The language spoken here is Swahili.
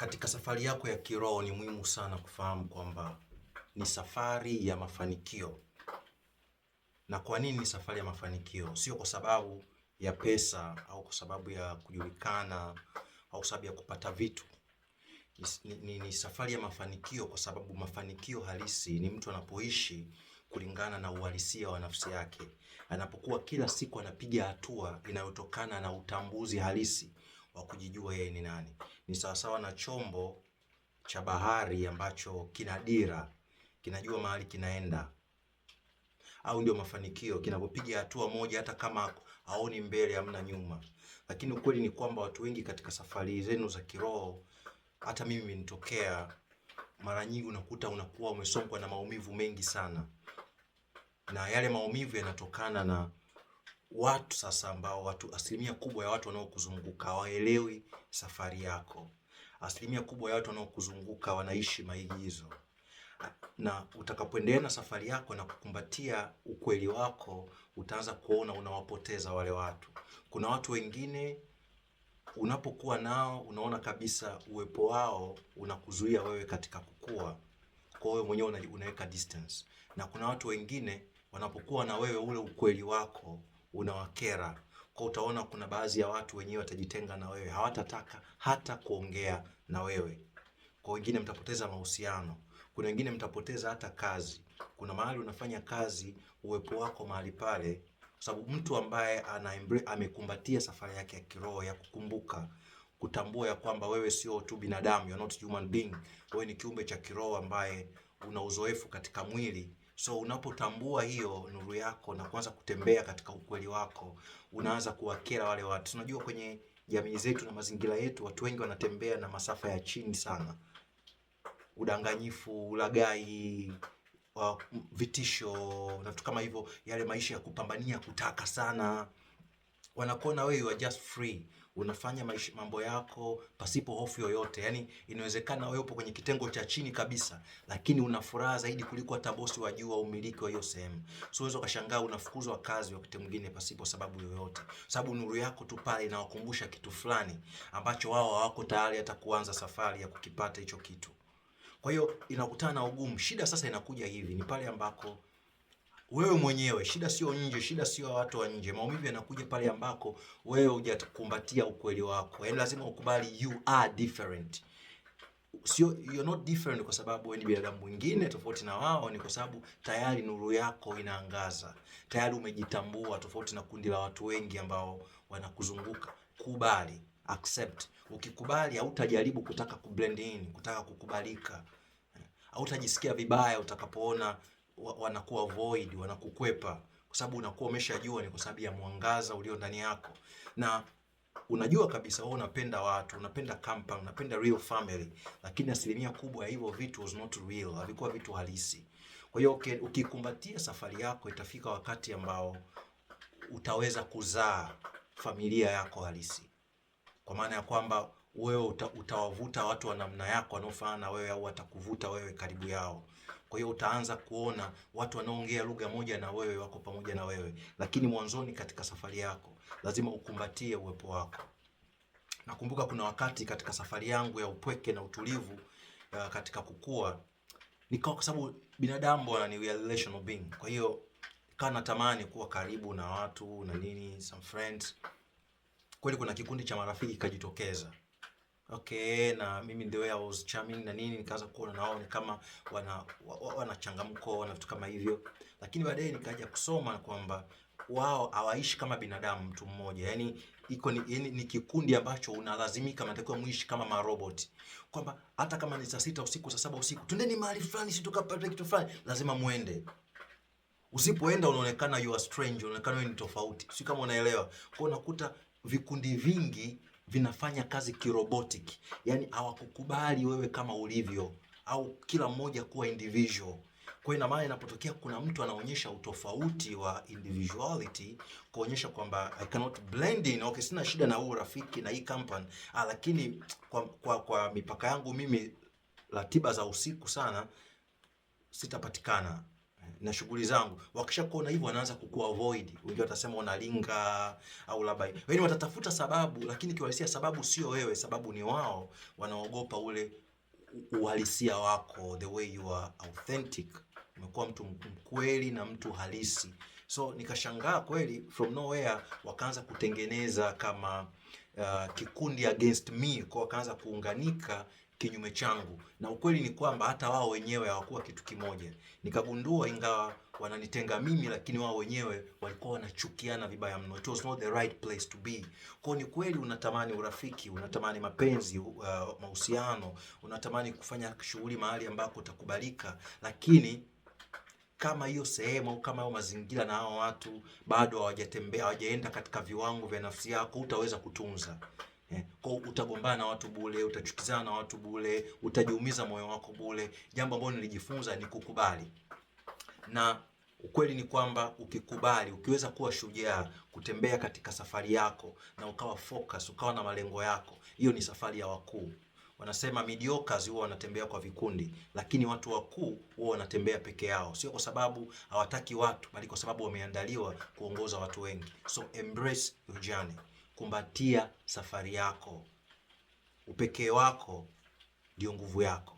Katika safari yako ya kiroho ni muhimu sana kufahamu kwamba ni safari ya mafanikio. Na kwa nini ni safari ya mafanikio? Sio kwa sababu ya pesa au kwa sababu ya kujulikana au sababu ya kupata vitu. Ni safari ya mafanikio kwa sababu mafanikio halisi ni mtu anapoishi kulingana na uhalisia wa nafsi yake. Anapokuwa kila siku anapiga hatua inayotokana na utambuzi halisi wa kujijua yeye ni nani. Ni sawasawa na chombo cha bahari ambacho kina dira, kinajua mahali kinaenda. Au ndio mafanikio, kinapopiga hatua moja hata kama haoni mbele hamna nyuma. Lakini ukweli ni kwamba watu wengi katika safari zenu za kiroho, hata mimi imenitokea, mara nyingi unakuta unakuwa umesongwa na maumivu mengi sana. Na yale maumivu yanatokana na watu sasa ambao asilimia kubwa ya watu wanaokuzunguka hawaelewi safari yako. Asilimia kubwa ya watu wanaokuzunguka wanaishi maigizo. Na utakapoendelea na safari yako na kukumbatia ukweli wako, utaanza kuona unawapoteza wale watu. Kuna watu wengine unapokuwa nao unaona kabisa uwepo wao unakuzuia wewe katika kukua. Kwa wewe mwenyewe unaweka distance. Na kuna watu wengine wanapokuwa na wewe, ule ukweli wako unawakera. Kwa utaona kuna baadhi ya watu wenyewe watajitenga na wewe, hawatataka hata kuongea na wewe. Kwa wengine mtapoteza mahusiano. Kuna wengine mtapoteza hata kazi. Kuna mahali unafanya kazi, uwepo wako mahali pale, kwa sababu mtu ambaye amekumbatia safari yake ya kiroho ya kukumbuka, kutambua ya kwamba wewe sio tu binadamu, you're not human being. Wewe ni kiumbe cha kiroho ambaye una uzoefu katika mwili. So unapotambua hiyo nuru yako na kuanza kutembea katika ukweli wako, unaanza kuwakera wale watu. Unajua kwenye jamii zetu na mazingira yetu, watu wengi wanatembea na masafa ya chini sana. Udanganyifu, ulaghai, vitisho na vitu kama hivyo, yale maisha ya kupambania kutaka sana. Wanakuona wewe you are just free. Unafanya mambo yako pasipo hofu yoyote. Yaani inawezekana wewe upo kwenye kitengo cha chini kabisa, lakini una furaha zaidi kuliko hata bosi wa juu au umiliki wa hiyo sehemu. So unaweza ukashangaa unafukuzwa kazi wakati mwingine pasipo sababu yoyote. Sababu nuru yako tu pale inawakumbusha kitu fulani ambacho wao hawako tayari hata kuanza safari ya kukipata hicho kitu. Kwa hiyo inakutana na ugumu. Shida sasa inakuja hivi, ni pale ambako wewe mwenyewe, shida sio nje, shida sio watu wa nje. Maumivu yanakuja pale ambako wewe hujakumbatia ukweli wako. Yaani lazima ukubali you are different. Sio, you're not different kwa sababu wewe ni binadamu mwingine tofauti na wao, ni kwa sababu tayari nuru yako inaangaza. Tayari umejitambua tofauti na kundi la watu wengi ambao wanakuzunguka. Kubali, accept. Ukikubali hautajaribu kutaka kublend in, kutaka kukubalika. Hautajisikia vibaya utakapoona wanakuwa void, wanakukwepa, kwa sababu unakuwa umeshajua ni kwa sababu ya mwangaza ulio ndani yako. Na unajua kabisa wewe unapenda watu, unapenda company, unapenda real family, lakini asilimia kubwa ya hivyo vitu was not real, havikuwa vitu halisi. Kwa hiyo ukikumbatia safari yako, itafika wakati ambao utaweza kuzaa familia yako halisi. Kwa maana ya kwamba wewe utawavuta watu wa namna yako wanaofanana na wewe, au watakuvuta wewe karibu yao. Kwa hiyo utaanza kuona watu wanaoongea lugha moja na wewe wako pamoja na wewe. Lakini mwanzoni katika safari yako lazima ukumbatie uwepo wako. Nakumbuka kuna wakati katika safari yangu ya upweke na utulivu katika kukua, nikawa, kwa sababu binadamu bwana ni relational being. Kwa hiyo nikawa natamani kuwa karibu na watu na nini, some friends. Kweli kuna kikundi cha marafiki kajitokeza. Okay, na mimi the way I was charming na nini, nikaanza kuona na wao ni kama wana changamko, wana vitu kama hivyo. Lakini baadaye nikaja kusoma kwamba wao hawaishi kama binadamu mtu mmoja. Yaani ni kikundi ambacho unalazimika, mnatakiwa muishi kama marobot. Kwamba hata kama ni saa 6 usiku, saa 7 usiku, twendeni mahali fulani si tukapata kitu fulani, lazima muende. Usipoenda unaonekana you are strange, unaonekana wewe ni tofauti. Si kama unaelewa. Kwa unakuta vikundi vingi vinafanya kazi kirobotic. Yaani hawakukubali wewe kama ulivyo, au kila mmoja kuwa individual. Kwa ina maana inapotokea kuna mtu anaonyesha utofauti wa individuality, kuonyesha kwamba I cannot blend in. Okay, sina shida na huu rafiki na hii company, lakini kwa mipaka yangu mimi, ratiba za usiku sana sitapatikana. na shughuli zangu. Wakisha kuona hivyo, wanaanza kukuavoid. Wengine watasema unalinga au labda, yaani watatafuta sababu, lakini kiuhalisia sababu sio wewe, sababu ni wao. Wanaogopa ule uhalisia wako, the way you are authentic. Umekuwa mtu mkweli na mtu halisi. So nikashangaa kweli, from nowhere wakaanza kutengeneza kama kikundi against me, kwa wakaanza kuunganika kinyume changu, na ukweli ni kwamba hata wao wenyewe hawakuwa kitu kimoja. Nikagundua ingawa wananitenga mimi, lakini wao wenyewe walikuwa wanachukiana vibaya mno. It was not the right place to be. Kwa ni kweli unatamani urafiki, unatamani mapenzi, mahusiano, unatamani kufanya shughuli mahali ambako utakubalika, lakini kama hiyo sehemu au kama hayo mazingira na hao watu bado hawajatembea, hawajaenda katika viwango vya nafsi yako, utaweza kutunza. Kwa utagombana na watu bure, utachukizana na watu bure, utajiumiza moyo wako bure. Jambo ambalo nilijifunza ni kukubali. Na ukweli ni kwamba ukikubali, ukiweza kuwa shujaa, kutembea katika safari yako na ukawa focus, ukawa na malengo yako, hiyo ni safari ya wakuu. Wanasema mediocres huwa wanatembea kwa vikundi, lakini watu wakuu huwa wanatembea peke yao. Sio kwa sababu hawataki watu, bali kwa sababu wameandaliwa kuongoza watu wengi. So embrace your journey. Kumbatia safari yako. Upekee wako ndio nguvu yako.